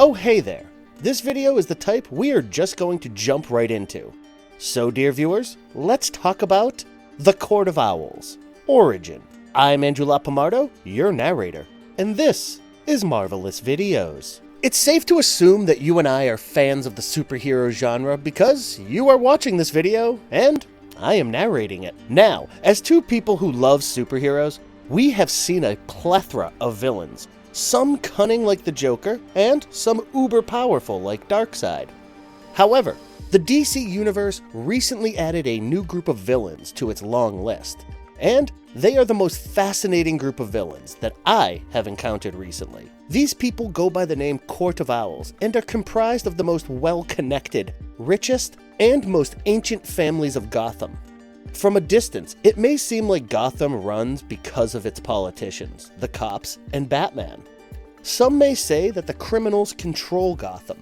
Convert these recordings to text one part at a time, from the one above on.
Oh hey there, this video is the type we are just going to jump right into. So dear viewers, let's talk about The Court of Owls, Origin. I'm Andrew Lapomardo, your narrator, and this is Marvelous Videos. It's safe to assume that you and I are fans of the superhero genre because you are watching this video, and I am narrating it. Now, as two people who love superheroes, we have seen a plethora of villains, some cunning like the Joker, and some uber powerful like Darkseid. However, the DC Universe recently added a new group of villains to its long list, and they are the most fascinating group of villains that I have encountered recently. These people go by the name Court of Owls and are comprised of the most well-connected, richest, and most ancient families of Gotham. From a distance, it may seem like Gotham runs because of its politicians, the cops, and Batman. Some may say that the criminals control Gotham.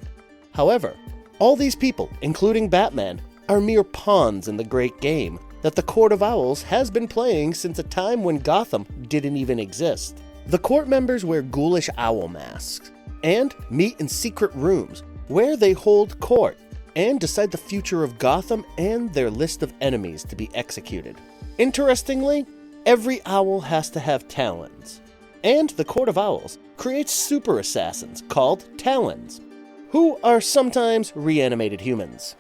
However, all these people, including Batman, are mere pawns in the great game that the Court of Owls has been playing since a time when Gotham didn't even exist. The court members wear ghoulish owl masks and meet in secret rooms where they hold court and decide the future of Gotham and their list of enemies to be executed. Interestingly, every owl has to have talons, and the Court of Owls creates super assassins called Talons, who are sometimes reanimated humans.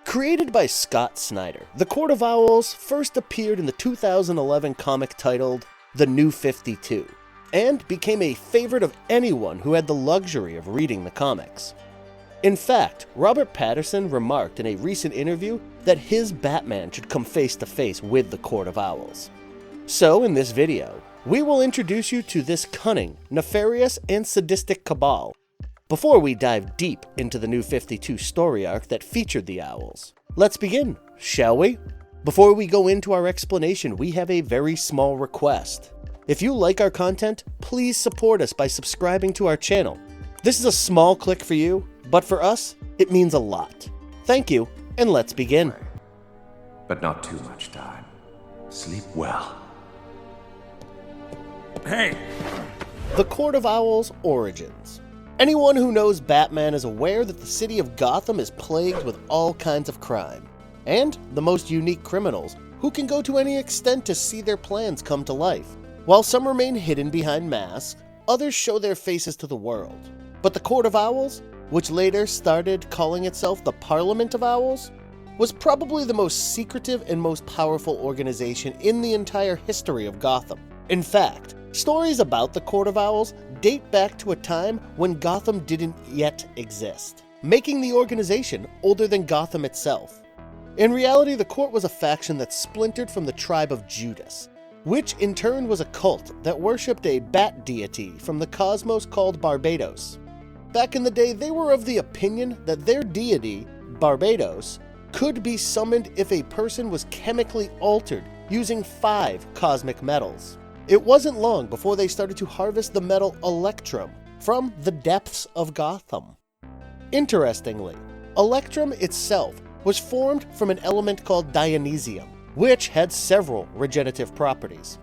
Created by Scott Snyder, the Court of Owls first appeared in the 2011 comic titled The New 52, and became a favorite of anyone who had the luxury of reading the comics. In fact, Robert Pattinson remarked in a recent interview that his Batman should come face to face with the Court of Owls. So in this video, we will introduce you to this cunning, nefarious, and sadistic cabal, before we dive deep into the New 52 story arc that featured the Owls. Let's begin, shall we? Before we go into our explanation, we have a very small request. If you like our content, please support us by subscribing to our channel. This is a small click for you, but for us, it means a lot. Thank you, and let's begin. But not too much time. Sleep well. Hey! The Court of Owls Origins. Anyone who knows Batman is aware that the city of Gotham is plagued with all kinds of crime, and the most unique criminals who can go to any extent to see their plans come to life. While some remain hidden behind masks, others show their faces to the world. But the Court of Owls, which later started calling itself the Parliament of Owls, was probably the most secretive and most powerful organization in the entire history of Gotham. In fact, stories about the Court of Owls date back to a time when Gotham didn't yet exist, making the organization older than Gotham itself. In reality, the court was a faction that splintered from the tribe of Judas, which in turn was a cult that worshipped a bat deity from the cosmos called Barbados. Back in the day, they were of the opinion that their deity, Barbados, could be summoned if a person was chemically altered using 5 cosmic metals. It wasn't long before they started to harvest the metal electrum from the depths of Gotham. Interestingly, electrum itself was formed from an element called Dionysium, which had several regenerative properties.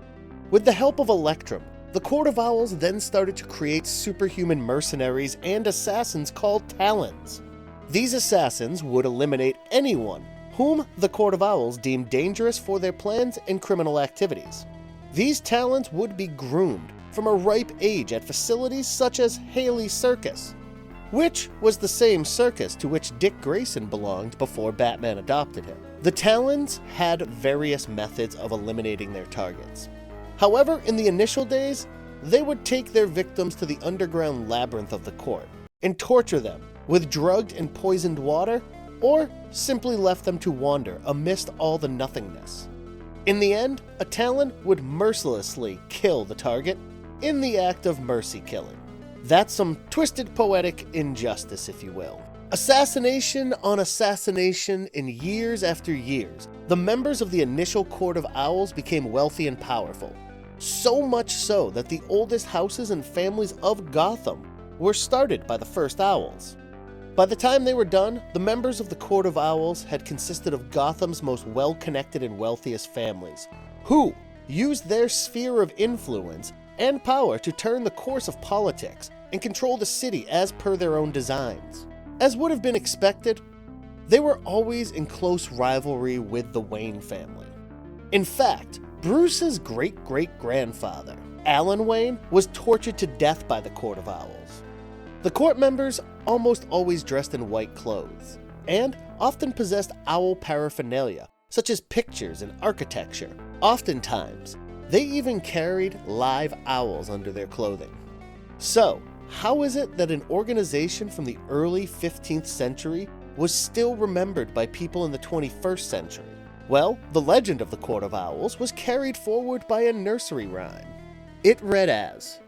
With the help of electrum, the Court of Owls then started to create superhuman mercenaries and assassins called Talons. These assassins would eliminate anyone whom the Court of Owls deemed dangerous for their plans and criminal activities. These Talons would be groomed from a ripe age at facilities such as Haley's Circus, which was the same circus to which Dick Grayson belonged before Batman adopted him. The Talons had various methods of eliminating their targets. However, in the initial days, they would take their victims to the underground labyrinth of the court and torture them with drugged and poisoned water, or simply left them to wander amidst all the nothingness. In the end, a Talon would mercilessly kill the target in the act of mercy killing. That's some twisted poetic injustice, if you will. Assassination on assassination in years after years, the members of the initial Court of Owls became wealthy and powerful. So much so that the oldest houses and families of Gotham were started by the first Owls. By the time they were done, the members of the Court of Owls had consisted of Gotham's most well-connected and wealthiest families, who used their sphere of influence and power to turn the course of politics and control the city as per their own designs. As would have been expected, they were always in close rivalry with the Wayne family. In fact, Bruce's great-great-grandfather, Alan Wayne, was tortured to death by the Court of Owls. The court members almost always dressed in white clothes, and often possessed owl paraphernalia, such as pictures and architecture. Oftentimes, they even carried live owls under their clothing. So, how is it that an organization from the early 15th century was still remembered by people in the 21st century? Well, the legend of the Court of Owls was carried forward by a nursery rhyme. It read as,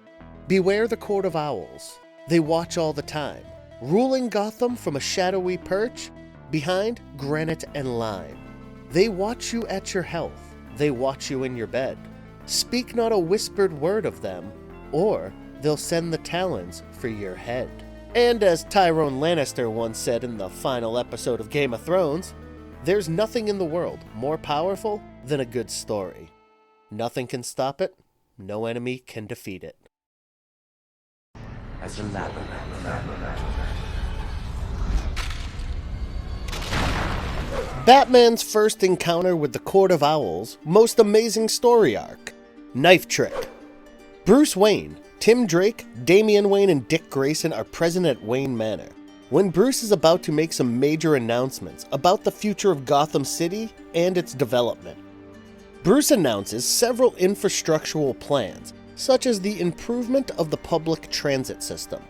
"Beware the Court of Owls, they watch all the time, ruling Gotham from a shadowy perch, behind granite and lime. They watch you at your health, they watch you in your bed. Speak not a whispered word of them, or they'll send the Talons for your head." And as Tyrone Lannister once said in the final episode of Game of Thrones, there's nothing in the world more powerful than a good story. Nothing can stop it, no enemy can defeat it. As a labyrinth. Batman's first encounter with the Court of Owls' most amazing story arc, Knife Trick. Bruce Wayne, Tim Drake, Damian Wayne, and Dick Grayson are present at Wayne Manor when Bruce is about to make some major announcements about the future of Gotham City and its development. Bruce announces several infrastructural plans, such as the improvement of the public transit system,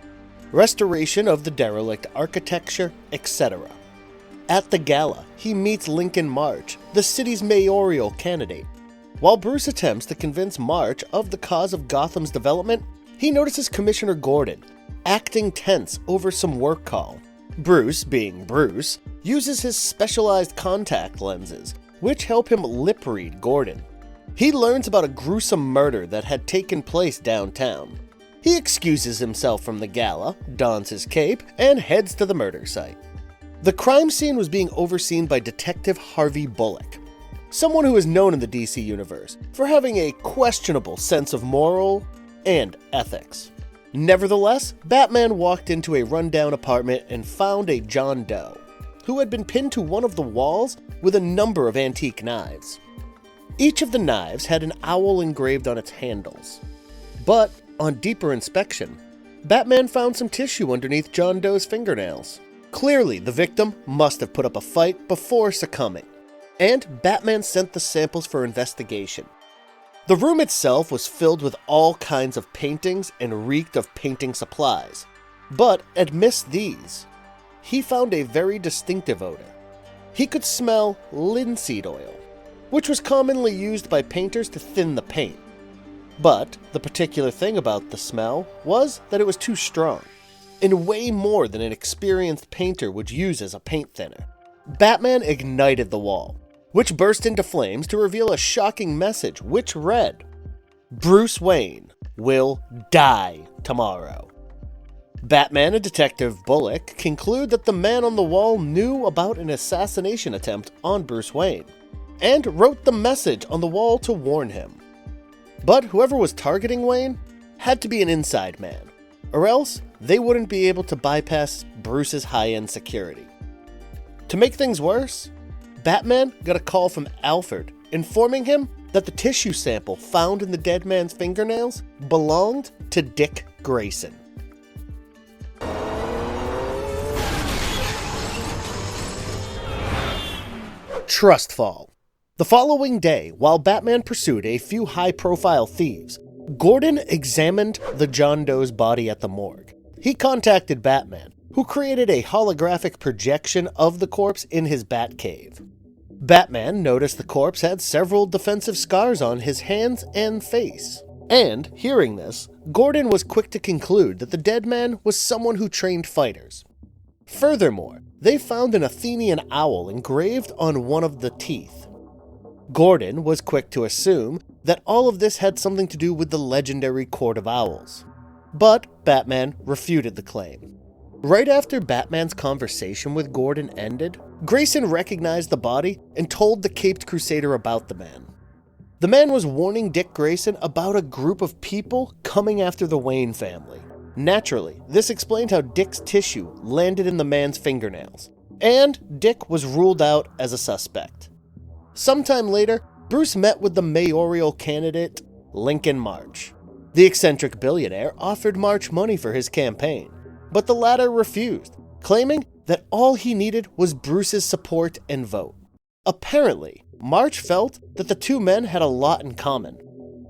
restoration of the derelict architecture, etc. At the gala, he meets Lincoln March, the city's mayoral candidate. While Bruce attempts to convince March of the cause of Gotham's development, he notices Commissioner Gordon acting tense over some work call. Bruce, being Bruce, uses his specialized contact lenses, which help him lip-read Gordon. He learns about a gruesome murder that had taken place downtown. He excuses himself from the gala, dons his cape, and heads to the murder site. The crime scene was being overseen by Detective Harvey Bullock, someone who is known in the DC universe for having a questionable sense of moral and ethics. Nevertheless, Batman walked into a rundown apartment and found a John Doe, who had been pinned to one of the walls with a number of antique knives. Each of the knives had an owl engraved on its handles. But, on deeper inspection, Batman found some tissue underneath John Doe's fingernails. Clearly, the victim must have put up a fight before succumbing, and Batman sent the samples for investigation. The room itself was filled with all kinds of paintings and reeked of painting supplies, but amidst these, he found a very distinctive odor. He could smell linseed oil, which was commonly used by painters to thin the paint. But the particular thing about the smell was that it was too strong, and way more than an experienced painter would use as a paint thinner. Batman ignited the wall, which burst into flames to reveal a shocking message which read, "Bruce Wayne will die tomorrow." Batman and Detective Bullock conclude that the man on the wall knew about an assassination attempt on Bruce Wayne, and wrote the message on the wall to warn him. But whoever was targeting Wayne had to be an inside man, or else they wouldn't be able to bypass Bruce's high-end security. To make things worse, Batman got a call from Alfred informing him that the tissue sample found in the dead man's fingernails belonged to Dick Grayson. Trust fall. The following day, while Batman pursued a few high-profile thieves, Gordon examined the John Doe's body at the morgue. He contacted Batman, who created a holographic projection of the corpse in his Batcave. Batman noticed the corpse had several defensive scars on his hands and face. And, hearing this, Gordon was quick to conclude that the dead man was someone who trained fighters. Furthermore, they found an Athenian owl engraved on one of the teeth. Gordon was quick to assume that all of this had something to do with the legendary Court of Owls. But Batman refuted the claim. Right after Batman's conversation with Gordon ended, Grayson recognized the body and told the Caped Crusader about the man. The man was warning Dick Grayson about a group of people coming after the Wayne family. Naturally, this explained how Dick's tissue landed in the man's fingernails, and Dick was ruled out as a suspect. Sometime later, Bruce met with the mayoral candidate, Lincoln March. The eccentric billionaire offered March money for his campaign, but the latter refused, claiming that all he needed was Bruce's support and vote. Apparently, March felt that the two men had a lot in common,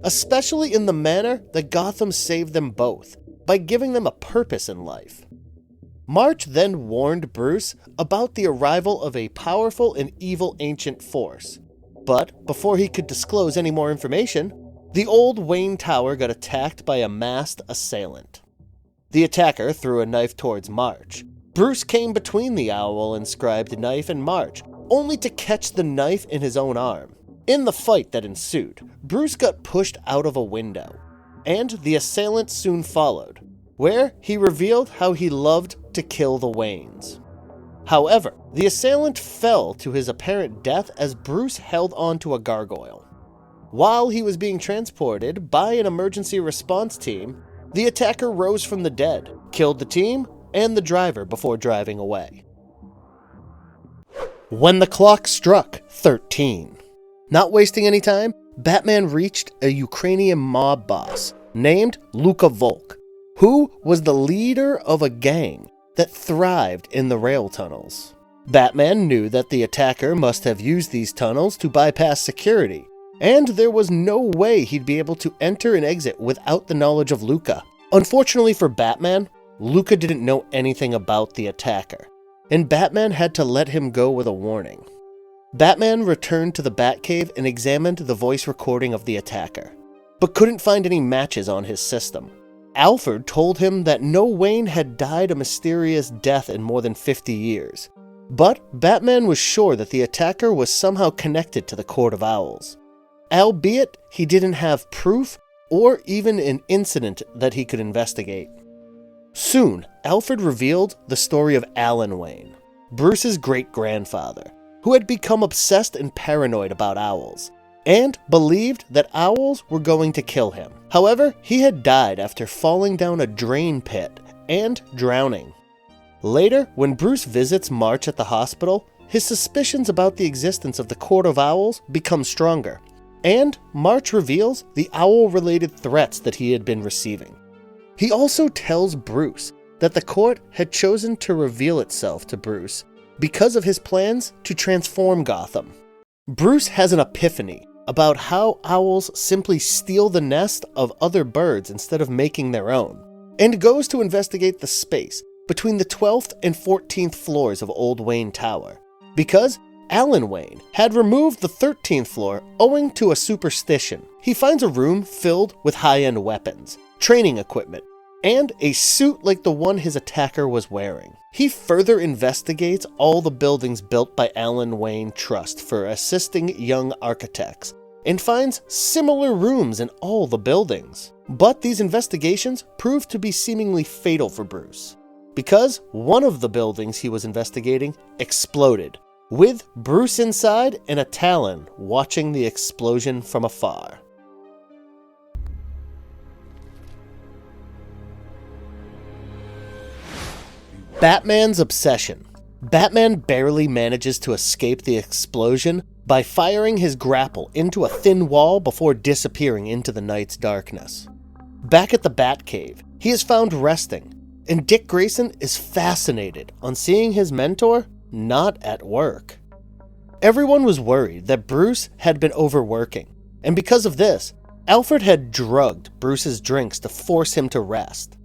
especially in the manner that Gotham saved them both, by giving them a purpose in life. March then warned Bruce about the arrival of a powerful and evil ancient force, but before he could disclose any more information, the old Wayne Tower got attacked by a masked assailant. The attacker threw a knife towards March. Bruce came between the owl-inscribed knife and March, only to catch the knife in his own arm. In the fight that ensued, Bruce got pushed out of a window, and the assailant soon followed, where he revealed how he loved to kill the Waynes. However, the assailant fell to his apparent death as Bruce held onto a gargoyle. While he was being transported by an emergency response team, the attacker rose from the dead, killed the team and the driver before driving away. When the clock struck 13. Not wasting any time, Batman reached a Ukrainian mob boss named Luka Volk, who was the leader of a gang that thrived in the rail tunnels. Batman knew that the attacker must have used these tunnels to bypass security, and there was no way he'd be able to enter and exit without the knowledge of Luka. Unfortunately for Batman, Luka didn't know anything about the attacker, and Batman had to let him go with a warning. Batman returned to the Batcave and examined the voice recording of the attacker, but couldn't find any matches on his system. Alfred told him that no Wayne had died a mysterious death in more than 50 years, but Batman was sure that the attacker was somehow connected to the Court of Owls, albeit he didn't have proof or even an incident that he could investigate. Soon, Alfred revealed the story of Alan Wayne, Bruce's great-grandfather, who had become obsessed and paranoid about owls, and believed that owls were going to kill him. However, he had died after falling down a drain pit and drowning. Later, when Bruce visits March at the hospital, his suspicions about the existence of the Court of Owls become stronger, and March reveals the owl-related threats that he had been receiving. He also tells Bruce that the court had chosen to reveal itself to Bruce because of his plans to transform Gotham. Bruce has an epiphany about how owls simply steal the nest of other birds instead of making their own, and goes to investigate the space between the 12th and 14th floors of Old Wayne Tower, because Alan Wayne had removed the 13th floor owing to a superstition. He finds a room filled with high-end weapons, training equipment, and a suit like the one his attacker was wearing. He further investigates all the buildings built by Alan Wayne Trust for assisting young architects, and finds similar rooms in all the buildings. But these investigations prove to be seemingly fatal for Bruce, because one of the buildings he was investigating exploded, with Bruce inside and a Talon watching the explosion from afar. Batman's Obsession. Batman barely manages to escape the explosion by firing his grapple into a thin wall before disappearing into the night's darkness. Back at the Batcave, he is found resting, and Dick Grayson is fascinated on seeing his mentor not at work. Everyone was worried that Bruce had been overworking, and because of this, Alfred had drugged Bruce's drinks to force him to rest.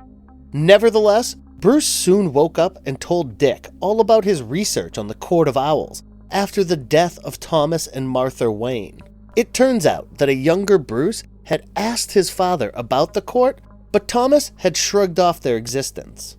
Nevertheless, Bruce soon woke up and told Dick all about his research on the Court of Owls after the death of Thomas and Martha Wayne. It turns out that a younger Bruce had asked his father about the court, but Thomas had shrugged off their existence.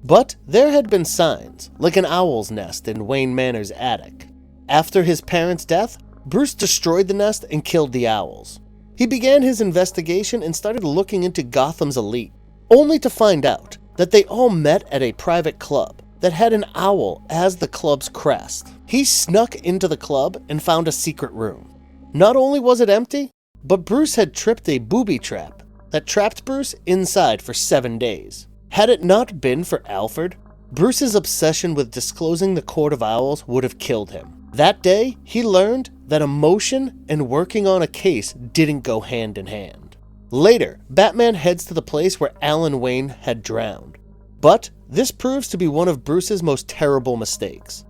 But there had been signs, like an owl's nest in Wayne Manor's attic. After his parents' death, Bruce destroyed the nest and killed the owls. He began his investigation and started looking into Gotham's elite, only to find out that they all met at a private club that had an owl as the club's crest. He snuck into the club and found a secret room. Not only was it empty, but Bruce had tripped a booby trap that trapped Bruce inside for 7 days. Had it not been for Alfred, Bruce's obsession with disclosing the Court of Owls would have killed him. That day, he learned that emotion and working on a case didn't go hand in hand. Later, Batman heads to the place where Alan Wayne had drowned. But this proves to be one of Bruce's most terrible mistakes.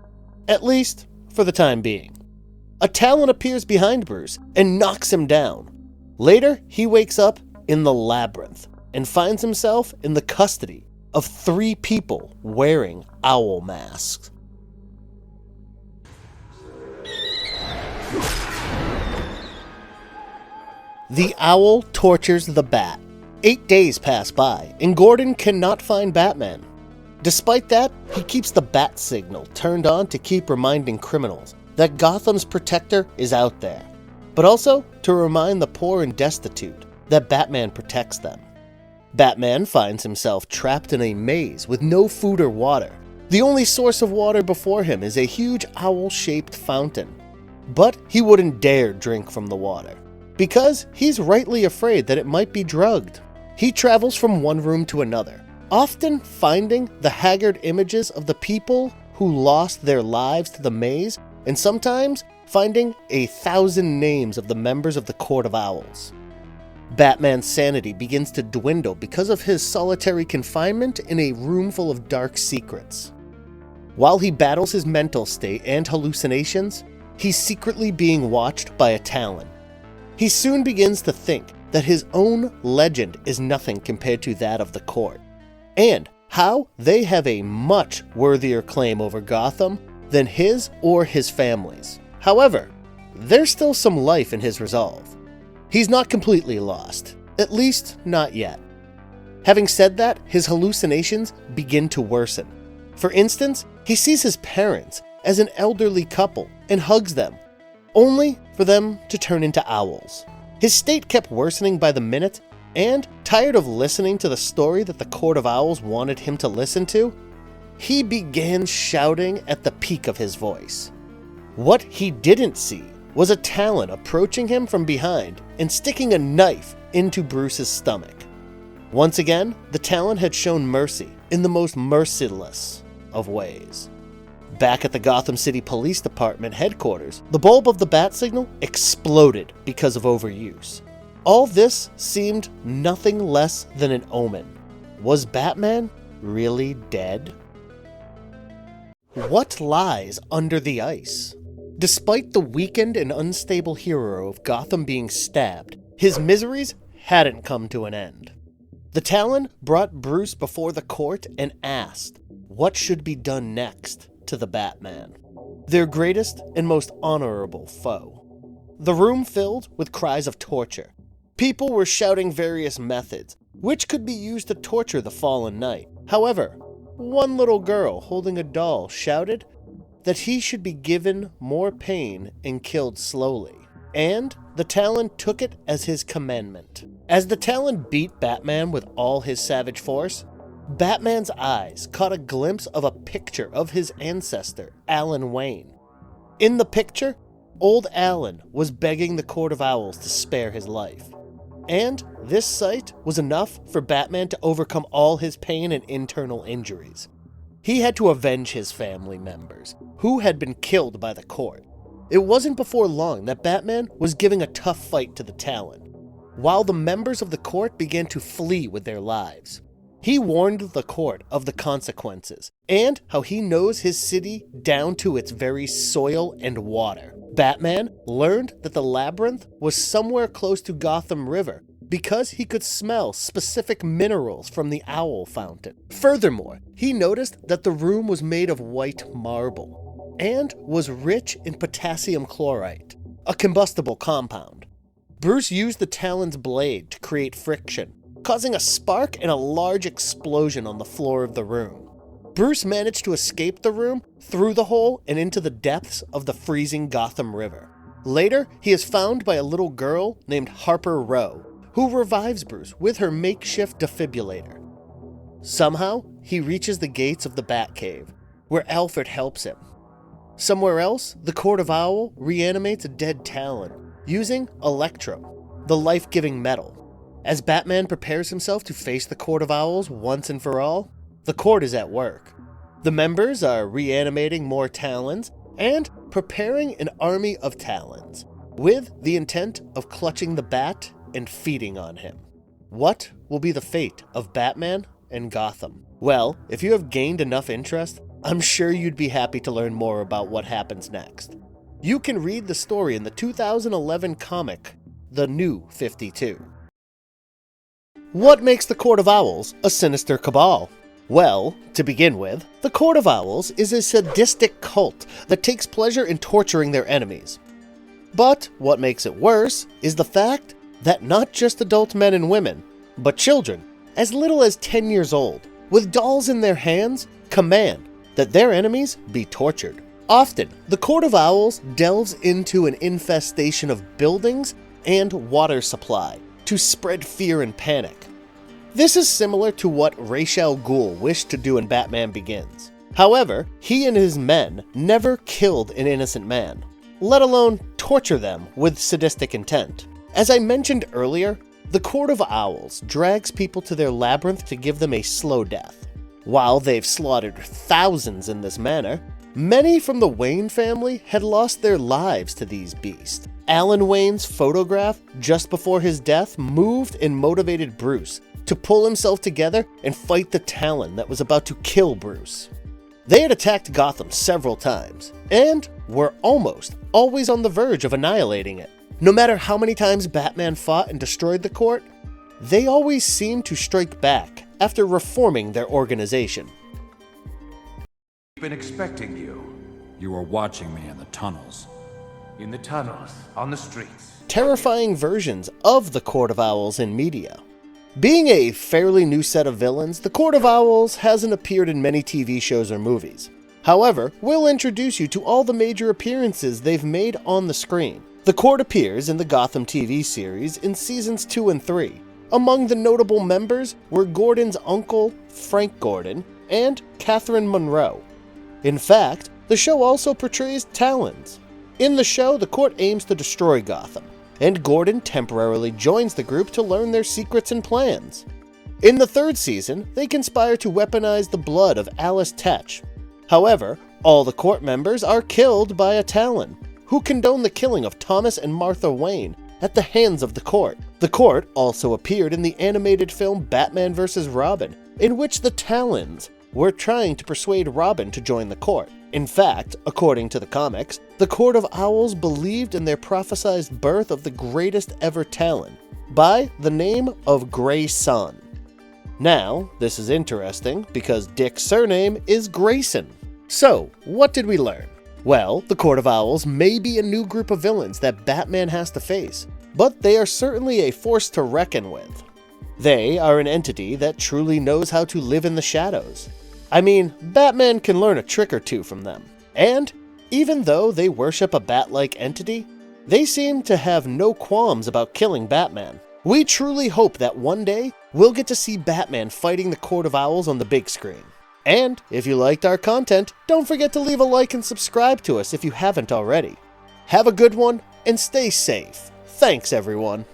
At least, for the time being. A Talon appears behind Bruce and knocks him down. Later, he wakes up in the labyrinth and finds himself in the custody of 3 people wearing owl masks. The owl tortures the bat. 8 days pass by, and Gordon cannot find Batman. Despite that, he keeps the bat signal turned on to keep reminding criminals that Gotham's protector is out there, but also to remind the poor and destitute that Batman protects them. Batman finds himself trapped in a maze with no food or water. The only source of water before him is a huge owl-shaped fountain. But he wouldn't dare drink from the water, because he's rightly afraid that it might be drugged. He travels from one room to another, often finding the haggard images of the people who lost their lives to the maze, and sometimes finding 1,000 names of the members of the Court of Owls. Batman's sanity begins to dwindle because of his solitary confinement in a room full of dark secrets. While he battles his mental state and hallucinations, he's secretly being watched by a Talon. He soon begins to think that his own legend is nothing compared to that of the court, and how they have a much worthier claim over Gotham than his or his family's. However, there's still some life in his resolve. He's not completely lost, at least not yet. Having said that, his hallucinations begin to worsen. For instance, he sees his parents as an elderly couple and hugs them, only for them to turn into owls. His state kept worsening by the minute, and tired of listening to the story that the Court of Owls wanted him to listen to, he began shouting at the peak of his voice. What he didn't see was a Talon approaching him from behind and sticking a knife into Bruce's stomach. Once again, the Talon had shown mercy in the most merciless of ways. Back at the Gotham City Police Department headquarters, the bulb of the bat signal exploded because of overuse. All this seemed nothing less than an omen. Was Batman really dead? What lies under the ice? Despite the weakened and unstable hero of Gotham being stabbed, his miseries hadn't come to an end. The Talon brought Bruce before the court and asked what should be done next to the Batman, their greatest and most honorable foe. The room filled with cries of torture. People were shouting various methods, which could be used to torture the fallen knight. However, one little girl holding a doll shouted that he should be given more pain and killed slowly, and the Talon took it as his commandment. As the Talon beat Batman with all his savage force, Batman's eyes caught a glimpse of a picture of his ancestor, Alan Wayne. In the picture, old Alan was begging the Court of Owls to spare his life. And this sight was enough for Batman to overcome all his pain and internal injuries. He had to avenge his family members, who had been killed by the court. It wasn't before long that Batman was giving a tough fight to the Talon, while the members of the court began to flee with their lives. He warned the court of the consequences, and how he knows his city down to its very soil and water. Batman learned that the labyrinth was somewhere close to Gotham River because he could smell specific minerals from the owl fountain. Furthermore, he noticed that the room was made of white marble and was rich in potassium chlorite, a combustible compound. Bruce used the Talon's blade to create friction, causing a spark and a large explosion on the floor of the room. Bruce managed to escape the room through the hole and into the depths of the freezing Gotham River. Later, he is found by a little girl named Harper Row, who revives Bruce with her makeshift defibrillator. Somehow, he reaches the gates of the Batcave, where Alfred helps him. Somewhere else, the Court of Owl reanimates a dead Talon, using electrum, the life-giving metal. As Batman prepares himself to face the Court of Owls once and for all, the court is at work. The members are reanimating more Talons and preparing an army of Talons, with the intent of clutching the Bat and feeding on him. What will be the fate of Batman and Gotham? Well, if you have gained enough interest, I'm sure you'd be happy to learn more about what happens next. You can read the story in the 2011 comic, The New 52. What makes the Court of Owls a sinister cabal? Well, to begin with, the Court of Owls is a sadistic cult that takes pleasure in torturing their enemies. But what makes it worse is the fact that not just adult men and women, but children, as little as 10 years old, with dolls in their hands, command that their enemies be tortured. Often, the Court of Owls delves into an infestation of buildings and water supply to spread fear and panic. This is similar to what Ra's al Ghul wished to do in Batman Begins. However, he and his men never killed an innocent man, let alone torture them with sadistic intent. As I mentioned earlier, the Court of Owls drags people to their labyrinth to give them a slow death. While they've slaughtered thousands in this manner, many from the Wayne family had lost their lives to these beasts. Alan Wayne's photograph just before his death moved and motivated Bruce to pull himself together and fight the Talon that was about to kill Bruce. They had attacked Gotham several times, and were almost always on the verge of annihilating it. No matter how many times Batman fought and destroyed the court, they always seemed to strike back after reforming their organization. I've been expecting you. You were watching me in the tunnels. In the tunnels, on the streets. Terrifying versions of the Court of Owls in media. Being a fairly new set of villains, the Court of Owls hasn't appeared in many TV shows or movies. However, we'll introduce you to all the major appearances they've made on the screen. The Court appears in the Gotham TV series in seasons 2 and 3. Among the notable members were Gordon's uncle, Frank Gordon, and Catherine Monroe. In fact, the show also portrays Talons. In the show, the court aims to destroy Gotham, and Gordon temporarily joins the group to learn their secrets and plans. In the 3rd season, they conspire to weaponize the blood of Alice Tetch. However, all the court members are killed by a Talon, who condone the killing of Thomas and Martha Wayne at the hands of the court. The court also appeared in the animated film Batman vs. Robin, in which the Talons were trying to persuade Robin to join the court. In fact, according to the comics, the Court of Owls believed in their prophesied birth of the greatest ever Talon, by the name of Grayson. Now, this is interesting because Dick's surname is Grayson. So, what did we learn? Well, the Court of Owls may be a new group of villains that Batman has to face, but they are certainly a force to reckon with. They are an entity that truly knows how to live in the shadows. I mean, Batman can learn a trick or two from them. And even though they worship a bat-like entity, they seem to have no qualms about killing Batman. We truly hope that one day we'll get to see Batman fighting the Court of Owls on the big screen. And if you liked our content, don't forget to leave a like and subscribe to us if you haven't already. Have a good one and stay safe. Thanks, everyone.